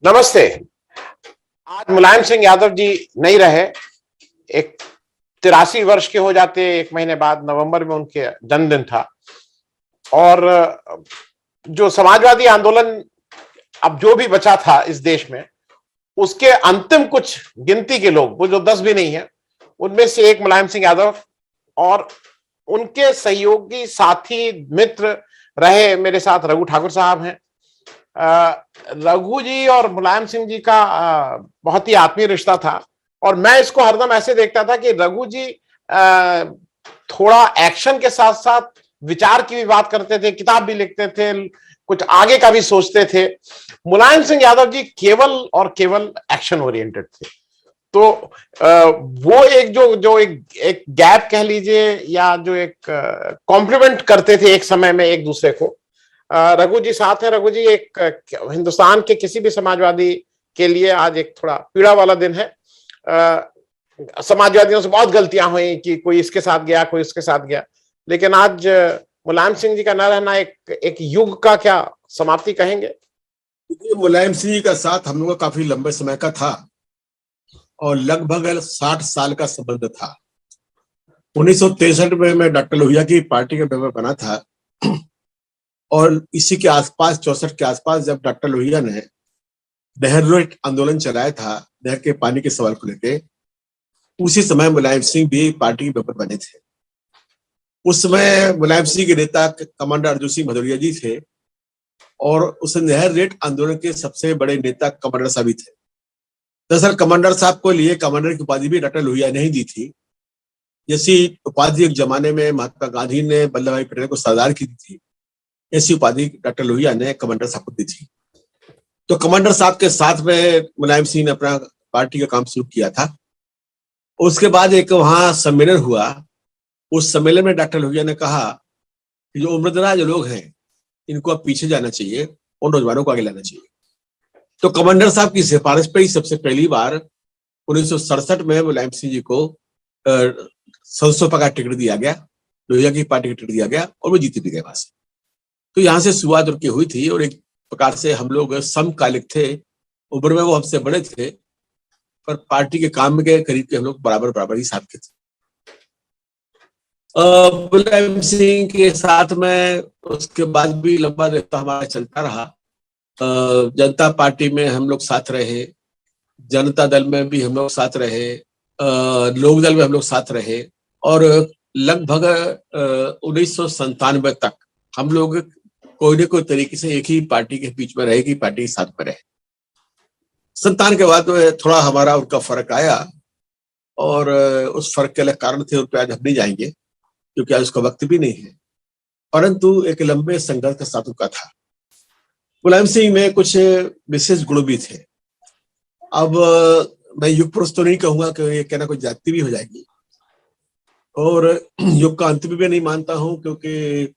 नमस्ते। आज मुलायम सिंह यादव जी नहीं रहे। एक 83 वर्ष के हो जाते, एक महीने बाद नवंबर में उनके जन्मदिन था। और जो समाजवादी आंदोलन अब जो भी बचा था इस देश में, उसके अंतिम कुछ गिनती के लोग, वो जो 10 भी नहीं है, उनमें से एक मुलायम सिंह यादव और उनके सहयोगी, साथी, मित्र रहे मेरे साथ रघु ठाकुर साहब हैं। रघु जी और मुलायम सिंह जी का बहुत ही आत्मीय रिश्ता था। और मैं इसको हरदम ऐसे देखता था कि रघु जी थोड़ा एक्शन के साथ साथ विचार की भी बात करते थे, किताब भी लिखते थे, कुछ आगे का भी सोचते थे। मुलायम सिंह यादव जी केवल और केवल एक्शन ओरिएंटेड थे। तो वो एक जो एक गैप कह लीजिए, या जो एक कॉम्प्लीमेंट करते थे एक समय में एक दूसरे को। रघु जी साथ हैं। रघु जी, एक हिंदुस्तान के किसी भी समाजवादी के लिए आज एक थोड़ा पीड़ा वाला दिन है। समाजवादियों से बहुत गलतियां हुई कि कोई इसके साथ गया, कोई उसके साथ गया, लेकिन आज मुलायम सिंह जी का न रहना एक युग का क्या समाप्ति कहेंगे? मुलायम सिंह जी का साथ हम लोग का काफी लंबे समय का था और लगभग 60 साल का संबंध था। 1963 में मैं डॉक्टर लोहिया की पार्टी का मेंबर बना था और इसी के आसपास 64 के आसपास जब डॉक्टर लोहिया ने नहर आंदोलन चलाया था, नहर के पानी के सवाल को लेकर, उसी समय मुलायम सिंह भी पार्टी के मेंबर बने थे। उस समय मुलायम सिंह के नेता कमांडर अर्जुन सिंह भदौरिया जी थे और उस नहर रेट आंदोलन के सबसे बड़े नेता कमांडर साहब थे। दरअसल कमांडर साहब को लिए कमांडर की उपाधि भी डॉक्टर लोहिया ने ही दी थी। जैसी उपाधि एक जमाने में महात्मा गांधी ने वल्लभ भाई पटेल को सरदार की दी थी, ऐसी उपाधि डॉक्टर लोहिया ने कमांडर साहब को दी थी। तो कमांडर साहब के साथ में मुलायम सिंह ने अपना पार्टी का काम शुरू किया था। उसके बाद एक वहां सम्मेलन हुआ। उस सम्मेलन में डॉक्टर लोहिया ने कहा कि जो उम्रदराज लोग हैं, इनको अब पीछे जाना चाहिए और नौजवानों को आगे लाना चाहिए। तो कमांडर साहब की सिफारिश पर ही सबसे पहली बार 1967 में मुलायम सिंह जी को संसोपा का टिकट दिया गया, लोहिया की पार्टी का टिकट दिया गया और वो जीते भी गए वहां से। तो यहाँ से शुरुआत उनकी हुई थी और एक प्रकार से हम लोग समकालिक थे। उम्र में वो हमसे बड़े थे, पर पार्टी के काम के करीब के हम लोग बराबर बराबर ही साथ के थे। मुलायम सिंह के साथ में उसके बाद भी लंबा रिश्ता हमारा चलता रहा। जनता पार्टी में हम लोग साथ रहे, जनता दल में भी हम लोग साथ रहे, लोक दल में हम लोग साथ रहे और लगभग 1997 तक हम लोग कोई न कोई तरीके से एक ही पार्टी के बीच में रहे, कि पार्टी के साथ में रहे। 97 के बाद थोड़ा हमारा उनका फर्क आया और उस फर्क के अलग कारण थे, उन पर आज हम नहीं जाएंगे क्योंकि आज उसका वक्त भी नहीं है, परंतु एक लंबे संघर्ष का साथ उनका था। मुलायम सिंह में कुछ विशेष गुण भी थे। अब मैं युग पुरुष तो नहीं कहूंगा कि ये कहना कोई जाति भी हो जाएगी, और युग का अंत भी मैं नहीं मानता हूं, क्योंकि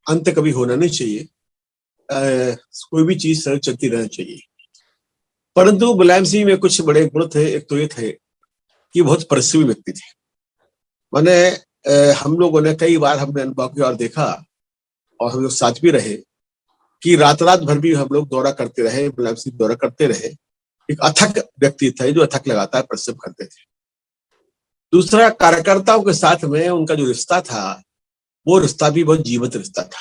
अंत कभी होना नहीं चाहिए। कोई भी चीज सड़क चलती रहना चाहिए। परंतु मुलायम सिंह में कुछ बड़े गुण थे। एक तो ये थे कि बहुत परिश्रमी व्यक्ति थे। मैंने हम लोगों ने कई बार हमने अनुभव किया और देखा, और हम लोग साथ भी रहे, कि रात रात भर भी हम लोग दौरा करते रहे, मुलायम सिंह दौरा करते रहे। एक अथक व्यक्ति था जो अथक लगातार परिश्रम करते थे। दूसरा, कार्यकर्ताओं के साथ में उनका जो रिश्ता था, वो रिश्ता भी बहुत जीवंत रिश्ता था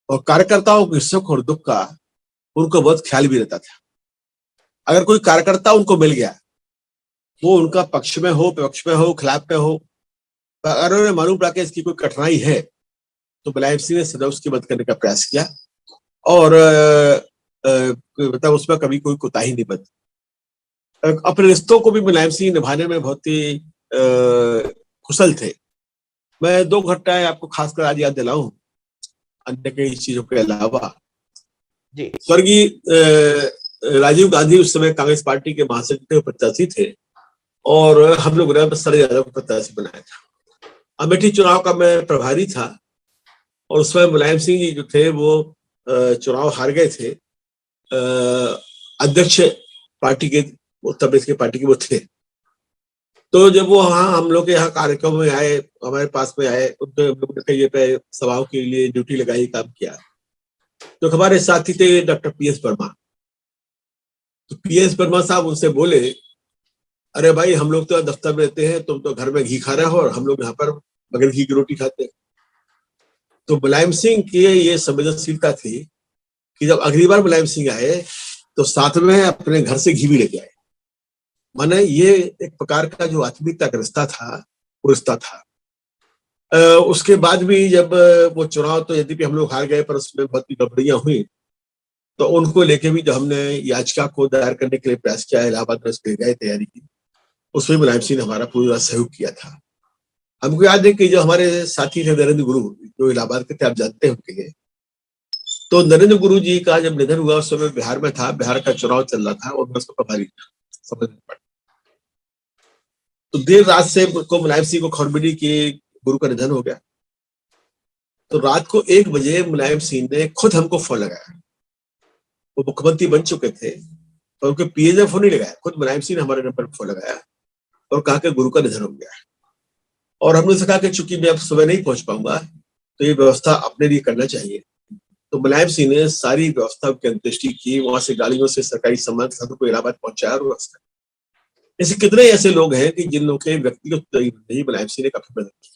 और कार्यकर्ताओं के सुख और दुख का उनको बहुत ख्याल भी रहता था। अगर कोई कार्यकर्ता उनको मिल गया, वो उनका पक्ष में हो, विपक्ष में हो, खिलाफ में हो, अगर उन्हें मालूम पड़ा कि इसकी कोई कठिनाई है, तो मुलायम सिंह ने सदा उसकी मदद करने का प्रयास किया और मतलब उसमें कभी कोई कोताही नहीं बरती। अपने रिश्तों को भी मुलायम सिंह निभाने में बहुत ही कुशल थे। मैं दो घटनाएं आपको खासकर आज याद दिलाऊं, अन्य कई चीजों के अलावा। स्वर्गीय राजीव गांधी उस समय कांग्रेस पार्टी के महासचिव प्रत्याशी थे और हम लोग ने शरद यादव को प्रत्याशी बनाया था। अमेठी चुनाव का मैं प्रभारी था और उस समय मुलायम सिंह जी जो थे वो चुनाव हार गए थे। अध्यक्ष पार्टी के, उत्तर प्रदेश के पार्टी के वो थे। तो जब वो हम लोग के यहाँ कार्यक्रम में आए, हमारे पास में आए, उनने हम लोग ने कई पे सभाओं के लिए ड्यूटी लगाई, काम किया। तो हमारे साथी थे doctor PS Verma. PS Verma साहब उनसे बोले, अरे भाई हम लोग तो दफ्तर में रहते हैं, तुम तो घर में घी खा रहे हो और हम लोग यहाँ पर बगैर घी की रोटी खाते हैं। तो मुलायम सिंह की ये संवेदनशीलता थी कि जब अगली बार मुलायम सिंह आए तो साथ में अपने घर से घी भी लेके आए। माने ये एक प्रकार का जो आत्मीयता का रिश्ता था, वो रिश्ता था। उसके बाद भी जब वो चुनाव, तो यद्यपि हम लोग हार गए पर उसमें बहुत ही गड़बड़ियां हुई, तो उनको लेके भी जब हमने याचिका को दायर करने के लिए प्रयास किया, इलाहाबाद में उसके गए, तैयारी की, उसमें मुलायम सिंह ने हमारा पूरा सहयोग किया था। हमको याद है कि जो हमारे साथी थे नरेंद्र गुरु, जो इलाहाबाद के थे, आप जानते हैं उनके लिए, तो नरेंद्र गुरु जी का जब निधन हुआ उस समय बिहार में था, बिहार का चुनाव चल रहा था और मैं उसका प्रभारी था, समझ में पड़ा। तो देर रात से को मुलायम सिंह को खबर मिली कि गुरु का निधन हो गया। तो रात को 1 बजे मुलायम सिंह ने खुद हमको फोन लगाया। वो मुख्यमंत्री बन चुके थे और उनके पीए ने फोन नहीं लगाया, खुद मुलायम सिंह ने हमारे नंबर पर फोन लगाया और कहा कि गुरु का निधन हो गया है। और हमने उनसे कहा कि चूंकि मैं अब सुबह नहीं पहुंच पाऊंगा तो ये व्यवस्था अपने लिए करना चाहिए। तो मुलायम सिंह ने सारी व्यवस्था की अंत्येष्टि की, वहां से गाड़ियों से सरकारी सम्मान के साथ को इलाहाबाद पहुंचाया और व्यवस्था। ऐसे कितने ऐसे लोग हैं कि जिन लोगों के व्यक्तिगत नहीं मुलायम सिंह ने काफी मदद की।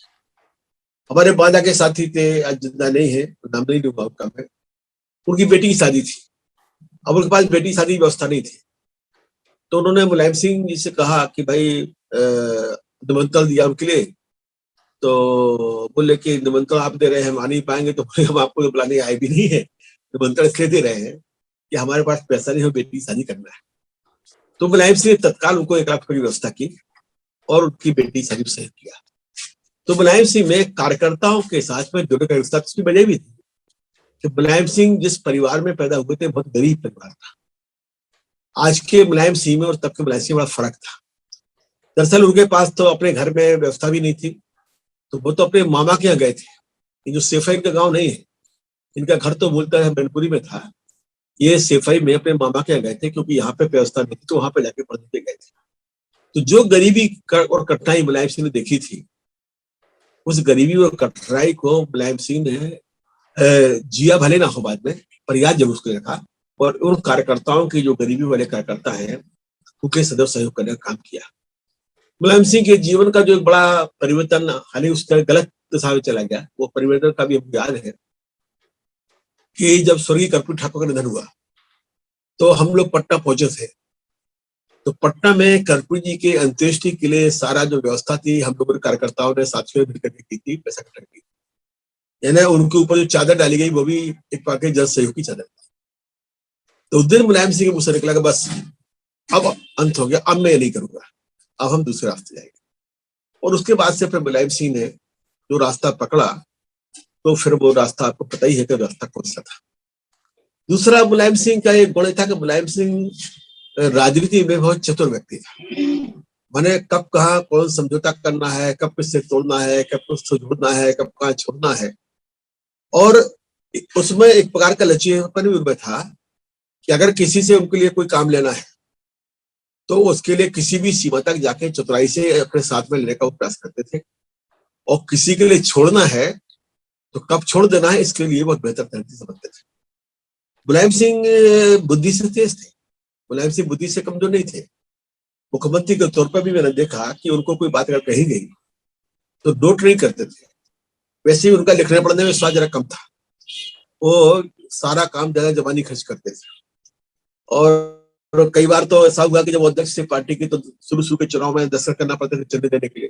हमारे बांदा के साथी थे, आज जिंदा नहीं है, नाम नहीं लूंगा उनका मैं, उनकी बेटी की शादी थी। अब उनके पास बेटी शादी की व्यवस्था नहीं थी, तो उन्होंने मुलायम सिंह जी से कहा कि भाई निमंत्रण दिया उनके लिए, तो बोले कि निमंत्रण आप दे रहे हैं, हम आ नहीं पाएंगे। तो बोले हम आपको तो बुलाने आए भी नहीं है, निमंत्रण इसलिए दे रहे हैं कि हमारे पास पैसा नहीं हो, बेटी की शादी करना है। तो मुलायम सिंह ने तत्काल उनको 1 लाख रुपए की व्यवस्था की और उनकी बेटी की शादी में सहयोग किया। तो मुलायम सिंह में कार्यकर्ताओं के साथ में जुड़ने का रिश्ता, उसकी वजह भी थी कि मुलायम सिंह जिस परिवार में पैदा हुए थे, बहुत गरीब परिवार था। आज के मुलायम सिंह में और तब के मुलायम सिंह में बड़ा फर्क था। दरअसल उनके पास तो अपने घर में व्यवस्था भी नहीं थी, तो वो तो अपने मामा के यहाँ गए थे। ये जो सेफई का गांव नहीं है, इनका घर तो बोलता है मैनपुरी में था, ये सेफई में अपने मामा के यहाँ गए थे क्योंकि यहाँ पे व्यवस्था नहीं थी, तो वहां पे जाके पढ़ने के गए थे। तो जो गरीबी और कठिनाई मुलायम सिंह ने देखी थी, उस गरीबी और कठिनाई को मुलायम सिंह ने जिया भले ना हो बाद में, पर याद जरूर उसको रखा और उन कार्यकर्ताओं की, जो गरीबी वाले कार्यकर्ता हैं, उनके सदैव सहयोग करने का काम किया। मुलायम सिंह के जीवन का जो एक बड़ा परिवर्तन, हाल ही उसका गलत दिशा में चला गया, वो परिवर्तन का भी हमको याद है कि जब स्वर्गीय कर्पूरी ठाकुर का निधन हुआ तो हम लोग पटना पहुंचे थे। तो पटना में कर्पूरी जी के अंत्येष्टि के लिए सारा जो व्यवस्था थी, हम लोगों ने कार्यकर्ताओं ने साथियों ने मिलकर की थी, पैसा इकट्ठा की, यानी उनके ऊपर जो चादर डाली गई वो भी एक पाके जन सहयोग की चादर थी। तो उस दिन मुलायम सिंह के मुंह से निकला कि बस अब अंत हो गया, अब मैं ये नहीं करूंगा, अब हम दूसरे रास्ते जाएंगे। और उसके बाद से फिर मुलायम सिंह ने जो रास्ता पकड़ा, तो फिर वो रास्ता आपको पता ही है कि रास्ता कौन सा था। दूसरा मुलायम सिंह का एक गुण था कि मुलायम सिंह राजनीति में बहुत चतुर व्यक्ति था। माने कब कहा कौन समझौता करना है, कब किससे तोड़ना है, कब किससे जोड़ना है, कब कहाँ छोड़ना है। और उसमें एक प्रकार का लचीलापन भी उनमें था कि अगर किसी से उनके लिए कोई काम लेना है तो उसके लिए किसी भी सीमा तक जाके चतुराई से अपने साथ में लेने का प्रयास करते थे, और किसी के लिए छोड़ना है तो कब छोड़ देना है इसके लिए बहुत बेहतर तरीके से समझते थे। मुलायम सिंह बुद्धि से तेज थे, मुलायम सिंह बुद्धि से कमजोर नहीं थे। मुख्यमंत्री के तौर पर भी मैंने देखा कि उनको कोई बात अगर कही गई तो नोट नहीं करते थे। वैसे ही उनका लिखने पढ़ने में स्वाद जरा कम था, वो सारा काम ज्यादा जबानी खर्च करते थे। और कई बार तो ऐसा हुआ कि जब अध्यक्ष थे पार्टी के, तो शुरू के चुनाव में दस्तखत करना पड़ते थे चंदे देने के लिए।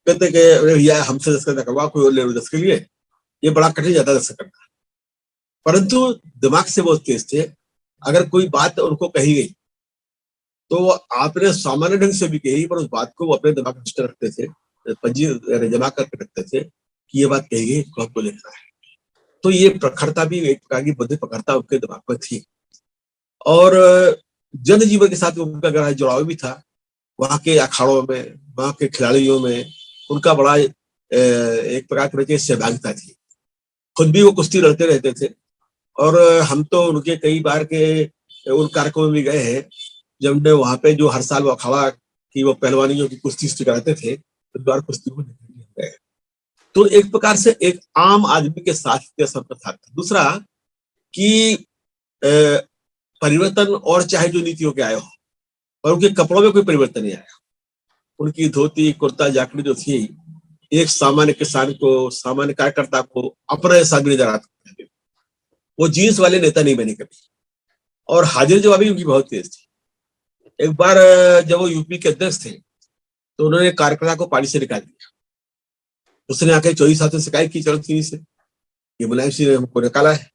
कहते कि भैया हमसे दस्तखत करवा, कोई और ले लो दस्तखत के लिए, ये बड़ा कठिन जाता दस्तखत करना। परंतु दिमाग से बहुत तेज थे, अगर कोई बात उनको कही गई तो आपने सामान्य ढंग से भी कही, पर उस बात को वो अपने दिमाग में रखते थे, पंजी जमा करके रखते थे कि ये बात कही गई तो आपको लिखना है। तो ये प्रखरता भी एक प्रकार की बुद्धि प्रखरता उनके दिमाग में थी। और जनजीवन के साथ उनका गहरा जुड़ाव भी था। वहां के अखाड़ों में, वहां के खिलाड़ियों में उनका बड़ा एक प्रकार की सहभागिता थी। खुद भी वो कुश्ती लड़ते रहते थे, और हम तो उनके कई बार के उन कार्यक्रमों में भी गए हैं जब ने वहां पे जो हर साल वो अखाड़ा की वो पहलवानियों की कुश्ती कराते थे, तो बार कुश्ती में गए। तो एक प्रकार से एक आम आदमी के साथ संपर्क था। दूसरा कि परिवर्तन और चाहे जो नीतियों के आए हो, पर उनके कपड़ों में कोई परिवर्तन नहीं आया। उनकी धोती कुर्ता जाकड़ी जो थी, एक सामान्य किसान को, सामान्य कार्यकर्ता को अपने जैसा भी नजर आता था। वो जीन्स वाले नेता नहीं बने कभी, और हाजिर जवाबी उनकी बहुत तेज थी। एक बार जब वो यूपी के अध्यक्ष थे, तो उन्होंने कार्यकर्ता को पार्टी से निकाल दिया। उसने आके चौधरी साहब से शिकायत की, चलो सिंह से, ये मुलायम सिंह ने हमको निकाला है।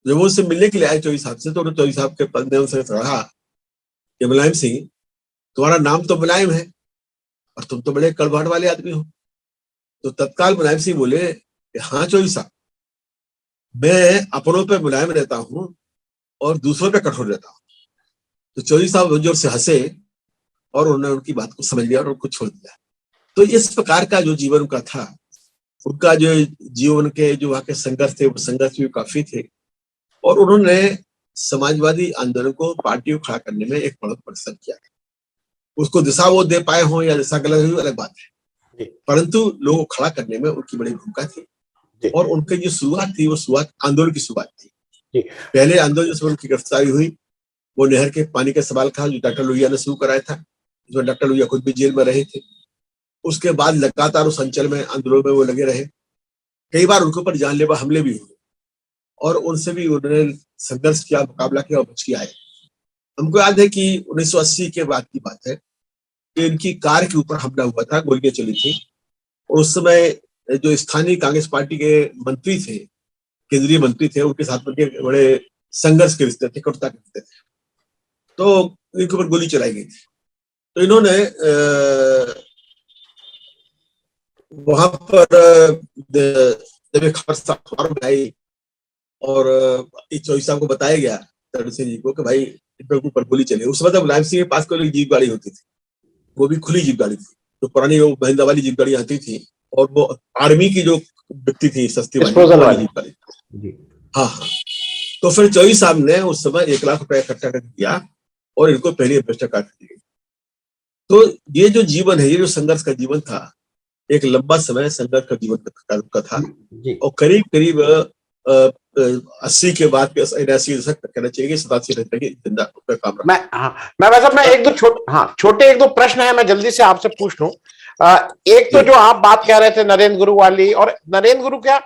जब वो उससे मिलने के लिए आए चौधरी साहब से, तो उन्होंने चौधरी साहब के पद ने उनसे कहा कि मुलायम सिंह, तुम्हारा नाम तो मुलायम है और तुम तो बड़े कड़वाहट वाले आदमी हो। तो तत्काल मुलायम सिंह बोले कि हाँ चौधरी साहब, मैं अपनों पे मुलायम रहता हूँ और दूसरों पे कठोर रहता हूँ। तो चौधरी साहब जोर से हंसे और उन्होंने उनकी बात को समझ लिया और उनको छोड़ दिया। तो इस प्रकार का जो जीवन उनका था, उनका जो जीवन के जो वहाँ के संघर्ष थे, वो संघर्ष भी काफी थे, और उन्होंने समाजवादी आंदोलन को, पार्टी को खड़ा करने में एक बड़ा परिश्रम किया। उसको दिशा वो दे पाए हों या दिशा गलत हुई अलग बात है, परंतु लोगों को खड़ा करने में उनकी बड़ी भूमिका थी। और उनकी जो शुरुआत थी, वो शुरुआत आंदोलन की शुरुआत थी। पहले आंदोलन जिसमें उनकी गिरफ्तारी हुई, वो नहर के पानी का सवाल था, जो डॉक्टर लोहिया ने शुरू कराया था, जिसमें डॉक्टर लोहिया खुद भी जेल में रहे थे। उसके बाद लगातार उस अंचल में आंदोलन में वो लगे रहे। कई बार उनके ऊपर जानलेवा हमले भी हुए और उनसे भी उन्होंने संघर्ष किया, मुकाबला किया और बच के आए। हमको याद है कि 1980 के बाद की बात है कि इनकी कार के ऊपर हमला हुआ था, गोलियां चली थी, और उस समय जो स्थानीय कांग्रेस पार्टी के मंत्री थे, केंद्रीय मंत्री थे, उनके साथ उनके बड़े संघर्ष के रिश्ते थे, कटुता के रिश्ते थे। तो इनके ऊपर गोली चलाई गई थी। तो इन्होंने वहां पर जब एक खबर में आई और चौधरी साहब को बताया गया, चरण सिंह जी को, कि भाई इनके ऊपर गोली चली। उस वक्त मुलायम सिंह के पास कोई जीप गाड़ी होती थी, वो भी खुली जीप गाड़ी थी, तो पुरानी वो महिंद्रा वाली जीप गाड़ी आती थी, और वो आर्मी की जो बिकती थी सस्ती वाली जीप गाड़ी। हाँ हाँ। तो फिर चौधरी साहब ने उस समय 1 लाख रुपए इकट्ठा कर दिया और इनको पहली एडमिनिस्टर कार्ड दी गई। तो ये जो जीवन है, ये जो संघर्ष का जीवन था, एक लंबा समय संघर्ष का जीवन का था, और करीब करीब 80 के बाद 89 दशक तक कहना चाहिए, 87 तक जिंदा काम रहा। मैं वैसे मैं एक दो छोटे एक दो प्रश्न है, मैं जल्दी से आपसे पूछ लूं। एक तो जो आप बात कह रहे थे नरेंद्र गुरु वाली, और नरेंद्र गुरु क्या,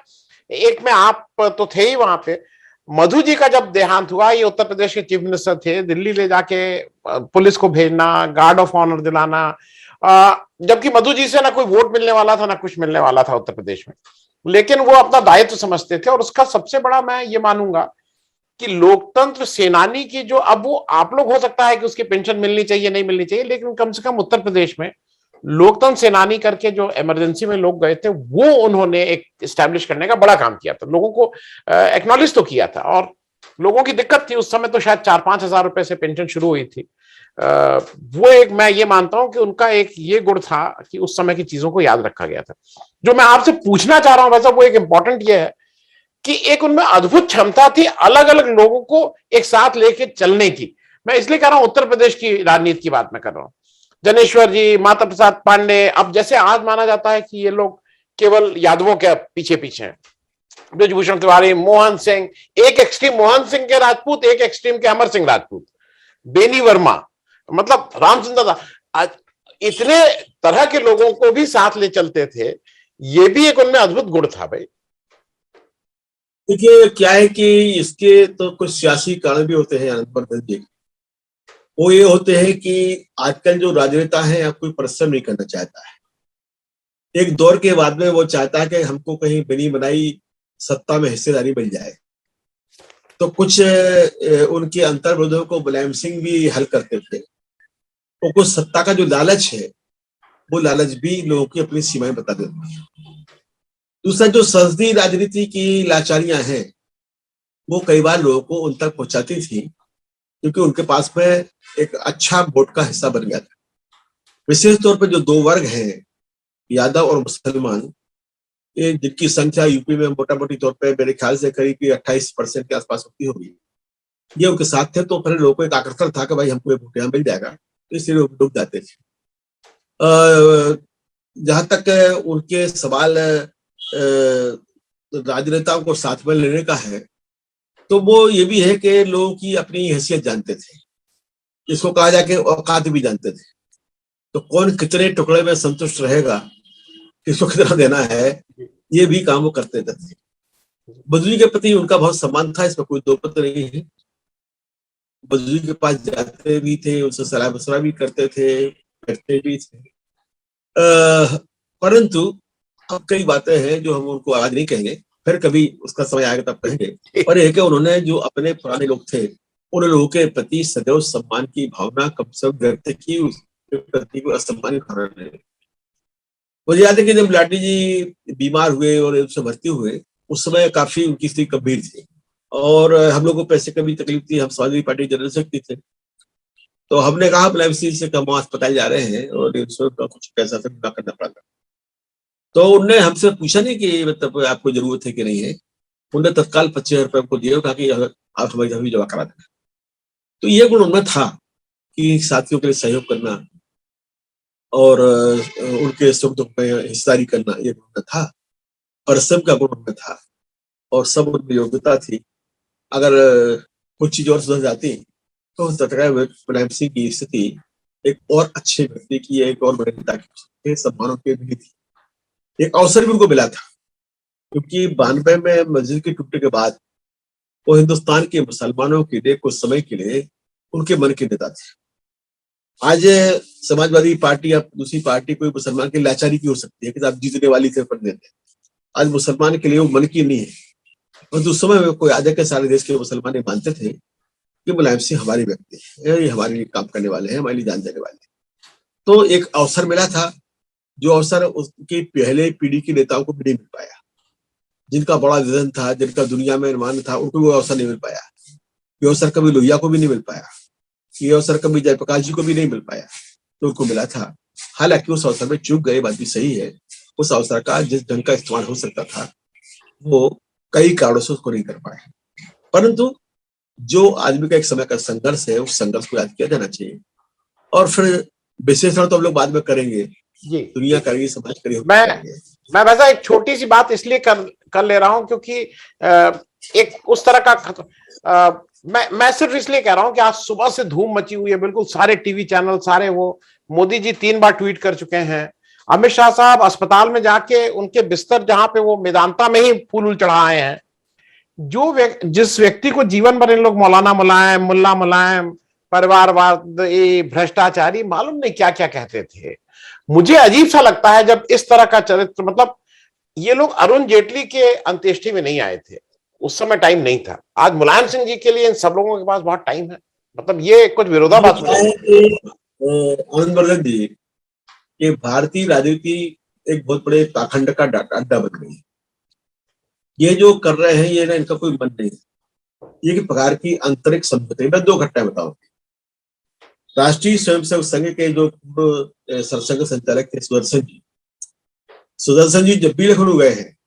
एक में आप तो थे ही वहां पे। मधु जी का जब देहांत हुआ, ये उत्तर प्रदेश के चीफ मिनिस्टर थे, दिल्ली ले जाके पुलिस को भेजना, गार्ड ऑफ ऑनर दिलाना, जबकि मधु जी से ना कोई वोट मिलने वाला था, ना कुछ मिलने वाला था उत्तर प्रदेश में, लेकिन वो अपना दायित्व समझते थे। और उसका सबसे बड़ा मैं ये मानूंगा कि लोकतंत्र सेनानी की जो, अब वो आप लोग हो सकता है कि उसकी पेंशन मिलनी चाहिए नहीं मिलनी चाहिए, लेकिन कम से कम उत्तर प्रदेश में लोकतंत्र सेनानी करके जो इमरजेंसी में लोग गए थे, वो उन्होंने एक स्टैब्लिश करने का बड़ा काम किया था, लोगों को एक्नॉलेज तो किया था। और लोगों की दिक्कत थी उस समय, तो शायद 4-5 हजार रुपए से पेंशन शुरू हुई थी। वो एक, मैं ये मानता हूं कि उनका एक ये गुण था कि उस समय की चीजों को याद रखा गया था। जो मैं आपसे पूछना चाह रहा हूं वैसा, वो एक इंपॉर्टेंट ये है कि एक उनमें अद्भुत क्षमता थी अलग अलग लोगों को एक साथ लेके चलने की। मैं इसलिए कह रहा हूं उत्तर प्रदेश की राजनीति की बात मैं कर रहा हूं। जनेश्वर जी, माता प्रसाद पांडे, अब जैसे आज माना जाता है कि ये लोग केवल यादवों के पीछे पीछे हैं, ब्रजभूषण तिवारी, मोहन सिंह, एक एक्सट्रीम मोहन सिंह के राजपूत, एक एक्सट्रीम के अमर सिंह राजपूत, बेनी वर्मा, मतलब रामचंद्र दास, आज इतने तरह के लोगों को भी साथ ले चलते थे। ये भी एक उनमें अद्भुत गुण था भाई। देखिए क्या है कि इसके तो कुछ सियासी कारण भी होते हैं आनंद प्रसाद जी। वो ये होते हैं कि आजकल जो राजनेता है, अब कोई परिश्रम नहीं करना चाहता है। एक दौर के बाद में वो चाहता है कि हमको कहीं बनी बनाई सत्ता में हिस्सेदारी मिल जाए। तो कुछ उनके अंतर्विरोधों को मुलायम सिंह भी हल करते थे। तो कुछ सत्ता का जो लालच है, वो लालच भी लोगों की अपनी सीमाएं बता देती है। दूसरा, जो संसदीय राजनीति की लाचारियां हैं, वो कई बार लोगों को उन तक पहुंचाती थी, क्योंकि उनके पास में एक अच्छा वोट का हिस्सा बन गया था। विशेष तौर पर जो 2 वर्ग हैं, यादव और मुसलमान, ये जिनकी संख्या यूपी में मोटा मोटी तौर पर मेरे ख्याल से करीब 28% के आसपास होती होगी, ये उनके साथ थे। तो फिर लोगों को एक आकर्षण था कि भाई हमको ये वोट यहाँ मिल जाएगा, तो इसलिए लोग डूब जाते थे। जहां तक उनके सवाल राजनेताओं को साथ में लेने का है, तो वो ये भी है कि लोगों की अपनी हैसियत जानते थे, इसको कहा जाए कि औकात भी जानते थे। तो कौन कितने टुकड़े में संतुष्ट रहेगा, किसको कितना देना है, ये भी काम वो करते थे। बद्री के प्रति उनका बहुत सम्मान था, इसमें कोई दो मत नहीं है। बद्री के पास जाते भी थे, उनसे सलाह मशवरा भी करते थे, बैठते भी थे। परंतु अब कई बातें हैं जो हम उनको आज नहीं कहेंगे, फिर कभी उसका समय आएगा तब कहेंगे। और एक है, उन्होंने जो अपने पुराने लोग थे उन लोगों के प्रति सदैव सम्मान की भावना कम से कम व्यक्त की, उसके प्रति कोई असम्मान भावना नहीं। मुझे याद है कि जब लाडी जी बीमार हुए और उससे भर्ती हुए, उस समय काफी उनकी स्थिति गंभीर थी और हम लोग को पैसे की भी तकलीफ थी, हम समाजवादी पार्टी जनरल सेक्रेटरी थे। तो हमने कहा मुलायम सिंह से हम अस्पताल जा रहे हैं और कुछ पैसा से पूरा करना पड़ा। तो उनने हमसे पूछा नहीं कि मतलब आपको जरूरत है कि नहीं है, उन्होंने तत्काल 25,000 रुपए हमको दिए और कहा कि आप हमारी जमीन जमा करा देना। तो ये गुण उनमें था कि साथियों के लिए सहयोग करना और उनके सुख दुख में हिस्सेदारी करना, ये गुण उनमें था। परिश्रम का गुण उनमें था और सब उनमें योग्यता थी। अगर कुछ चीज और सुधर जाती तो तत्काल मुलायम सिंह की स्थिति एक और अच्छे व्यक्ति की, एक और बड़े नेता की सम्मानों की मिली थी। एक अवसर भी उनको मिला था क्योंकि 92 में मस्जिद के टूटने के बाद वो हिंदुस्तान के मुसलमानों के लिए कुछ समय के लिए उनके मन के नेता थे। आज समाजवादी पार्टी या दूसरी पार्टी कोई मुसलमान की लाचारी की हो सकती है कि आप जीतने वाली थे पर देते, आज मुसलमान के लिए वो मन की नहीं है। और उस समय में कोई आधे के सारे देश के मुसलमान ये मानते थे कि मुलायम सिंह हमारे व्यक्ति है, ये हमारे लिए काम करने वाले हैं, हमारे लिए जान देने वाले हैं। तो एक अवसर मिला था, जो अवसर उसकी पहले पीढ़ी के नेताओं को भी नहीं मिल पाया। जिनका बड़ा विजन था, जिनका दुनिया में मान था, उनको वो अवसर नहीं मिल पाया। ये अवसर कभी लोहिया को भी नहीं मिल पाया, ये अवसर कभी जयप्रकाश जी को भी नहीं मिल पाया, तो उनको मिला था। हालांकि उस अवसर में चूक गए, बात भी सही है। उस अवसर का जिस ढंग का इस्तेमाल हो सकता था वो कई कारणों से उसको नहीं कर पाए। परंतु जो आदमी का एक समय का संघर्ष है, उस संघर्ष को याद किया जाना चाहिए। और फिर विश्लेषण तो हम लोग बाद में करेंगे, दुनिया करेगी, समाज करेगी। मैं वैसा एक छोटी सी बात इसलिए कर ले रहा हूं क्योंकि एक उस तरह का मैं सिर्फ इसलिए कह रहा हूं कि आज सुबह से धूम मची हुई है, बिल्कुल सारे टीवी चैनल सारे, वो मोदी जी 3 बार ट्वीट कर चुके हैं, अमित शाह साहब अस्पताल में जाके उनके बिस्तर जहां पे वो मेदांता में ही फूल चढ़ाए हैं। जिस व्यक्ति को जीवन भर इन लोग मौलाना मुलायम, मुल्ला मुलायम, परिवारवाद, भ्रष्टाचारी, मालूम नहीं क्या क्या कहते थे। मुझे अजीब सा लगता है जब इस तरह का चरित्र, मतलब ये लोग अरुण जेटली के अंत्येष्टि में नहीं आए थे, उस समय टाइम नहीं था। आज मुलायम सिंह जी के लिए इन सब लोगों के पास बहुत टाइम है। मतलब ये कुछ विरोधाभास आनंद वर्धन जी, ये भारतीय राजनीति एक बहुत बड़े पाखंड का अड्डा बन गई है। ये जो कर रहे हैं ये ना, इनका कोई मन नहीं है। ये कि प्रकार की आंतरिक संपत्ति। मैं 2 घटनाएं बताऊं। राष्ट्रीय स्वयंसेवक संघ के जो सरसंघ संचालक थे सुदर्शन जी जब भी लखनऊ गए हैं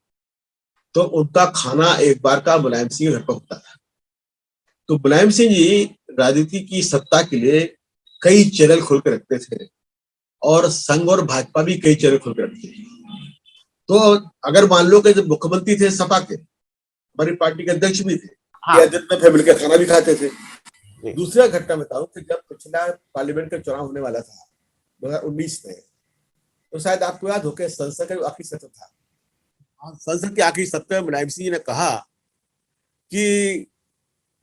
तो उनका खाना एक बार का मुलायम सिंह घर पर होता था। तो मुलायम सिंह जी राजनीति की सत्ता के लिए कई चैनल खोल के रखते थे और संघ और भाजपा भी कई चैनल खोल के रखते थे। तो अगर मान लो कि जब मुख्यमंत्री थे सपा के, हमारी पार्टी के अध्यक्ष भी थे, हाँ, दिन में फैमिली का खाना भी खाते थे। दूसरा घटना बताऊं कि जब पिछला पार्लियामेंट का चुनाव होने वाला था 2019 में, तो शायद आपको याद हो कि संसद का आखिरी सत्र था। संसद के आखिरी सत्र में मुलायम सिंह जी ने कहा कि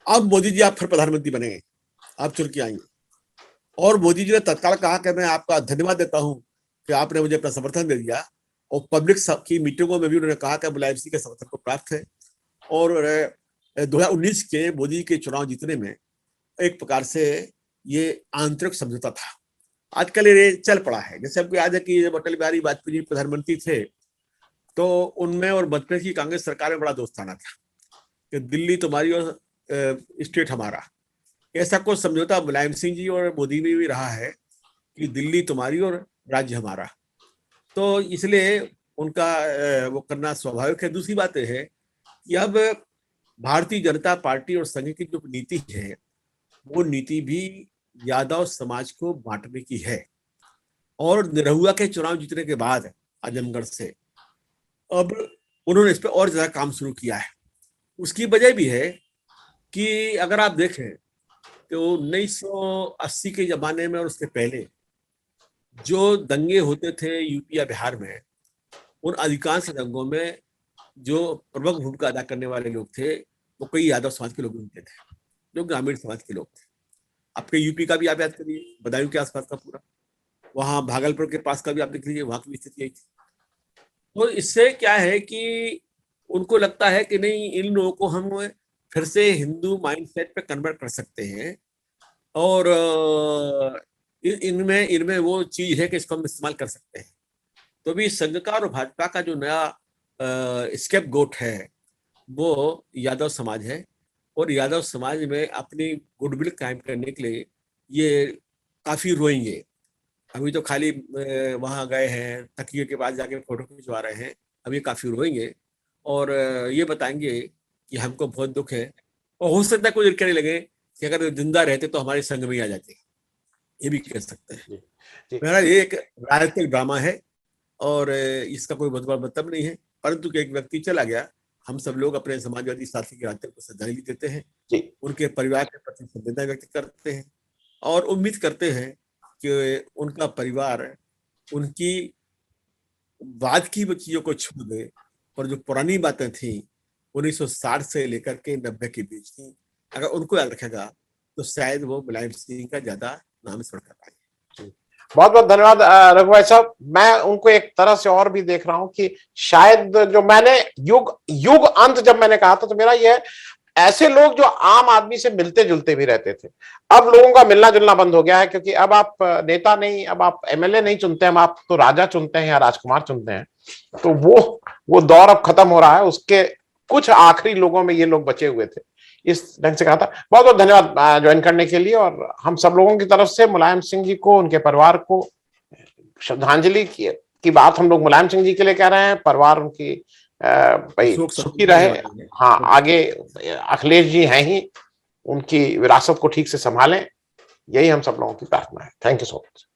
अब मोदी जी आप फिर प्रधानमंत्री बनेंगे, आप चुन के आएंगे। और मोदी जी ने तत्काल कहा कि मैं आपका धन्यवाद देता हूं कि आपने मुझे अपना समर्थन दे दिया। और पब्लिक की मीटिंगों में भी उन्होंने कहा कि मुलायम सिंह के समर्थन को प्राप्त है। और 2019 के मोदी के चुनाव जीतने में एक प्रकार से ये आंतरिक समझौता था। आजकल ये चल पड़ा है। जैसे हमको याद है कि जब अटल बिहारी वाजपेयी जी प्रधानमंत्री थे तो उनमें और मध्य प्रदेश की कांग्रेस सरकार में बड़ा दोस्ताना था कि दिल्ली तुम्हारी और स्टेट हमारा। ऐसा कुछ समझौता मुलायम सिंह जी और मोदी में भी रहा है कि दिल्ली तुम्हारी और राज्य हमारा। तो इसलिए उनका वो करना स्वाभाविक है। दूसरी बात यह है कि अब भारतीय जनता पार्टी और संघ की जो नीति है वो नीति भी यादव समाज को बांटने की है। और निरहुआ के चुनाव जीतने के बाद आजमगढ़ से अब उन्होंने इस पर और ज्यादा काम शुरू किया है। उसकी वजह भी है कि अगर आप देखें तो 1980 के जमाने में और उसके पहले जो दंगे होते थे यूपी या बिहार में, उन अधिकांश दंगों में जो प्रमुख भूमिका अदा करने वाले लोग थे वो कई यादव समाज के लोग होते थे, जो ग्रामीण समाज के लोग थे। आपके यूपी का भी आप याद करिए, बदायूं के आसपास का पूरा, वहां भागलपुर के पास का भी आप देख लीजिए, वहां की स्थिति यही थी। तो इससे क्या है कि उनको लगता है कि नहीं, इन लोगों को हम फिर से हिंदू माइंडसेट पे कन्वर्ट कर सकते हैं और इनमें इनमें वो चीज है कि इसको हम इस्तेमाल कर सकते हैं। तो भी संघ का और भाजपा का जो नया स्केप गोट है वो यादव समाज है, और यादव समाज में अपनी गुडविल कायम करने के लिए ये काफी रोएंगे। अभी तो खाली वहां गए हैं, तकिए के पास जाके फोटो खिंचवा रहे हैं, अभी काफी रोएंगे और ये बताएंगे कि हमको बहुत दुख है, और हो सकता है कुछ कहने लगे कि अगर जिंदा रहते तो हमारे संग में ही आ जाते, ये भी कह सकते हैं। मेरा ये एक राजनीतिक ड्रामा है और इसका कोई बहुत बड़ा मतलब नहीं है, परंतु एक व्यक्ति चला गया, हम सब लोग अपने समाजवादी साथी के नाते को श्रद्धांजलि देते हैं, उनके परिवार के प्रति संवेदना व्यक्त करते हैं और उम्मीद करते हैं कि उनका परिवार उनकी बाद की चीजों को छोड़ दे, और जो पुरानी बातें थी 1960 से लेकर के 90 के बीच की, अगर उनको याद रखेगा तो शायद वो मुलायम सिंह का ज्यादा नाम स्मरण कर पाएंगे। बहुत बहुत धन्यवाद रघु भाई साहब। मैं उनको एक तरह से और भी देख रहा हूं कि शायद जो मैंने युग अंत जब मैंने कहा था तो मेरा यह ऐसे लोग जो आम आदमी से मिलते जुलते भी रहते थे, अब लोगों का मिलना जुलना बंद हो गया है, क्योंकि अब आप नेता नहीं, अब आप एमएलए नहीं चुनते हैं, आप तो राजा चुनते हैं या राजकुमार चुनते हैं। तो वो दौर अब खत्म हो रहा है, उसके कुछ आखिरी लोगों में ये लोग बचे हुए थे। इस ढंग से कहा था। बहुत बहुत धन्यवाद ज्वाइन करने के लिए, और हम सब लोगों की तरफ से मुलायम सिंह जी को, उनके परिवार को श्रद्धांजलि की बात हम लोग मुलायम सिंह जी के लिए कह रहे हैं। परिवार उनकी भाई सुखी रहे। हाँ, आगे अखिलेश जी हैं ही, उनकी विरासत को ठीक से संभालें, यही हम सब लोगों की प्रार्थना है। Thank you so much.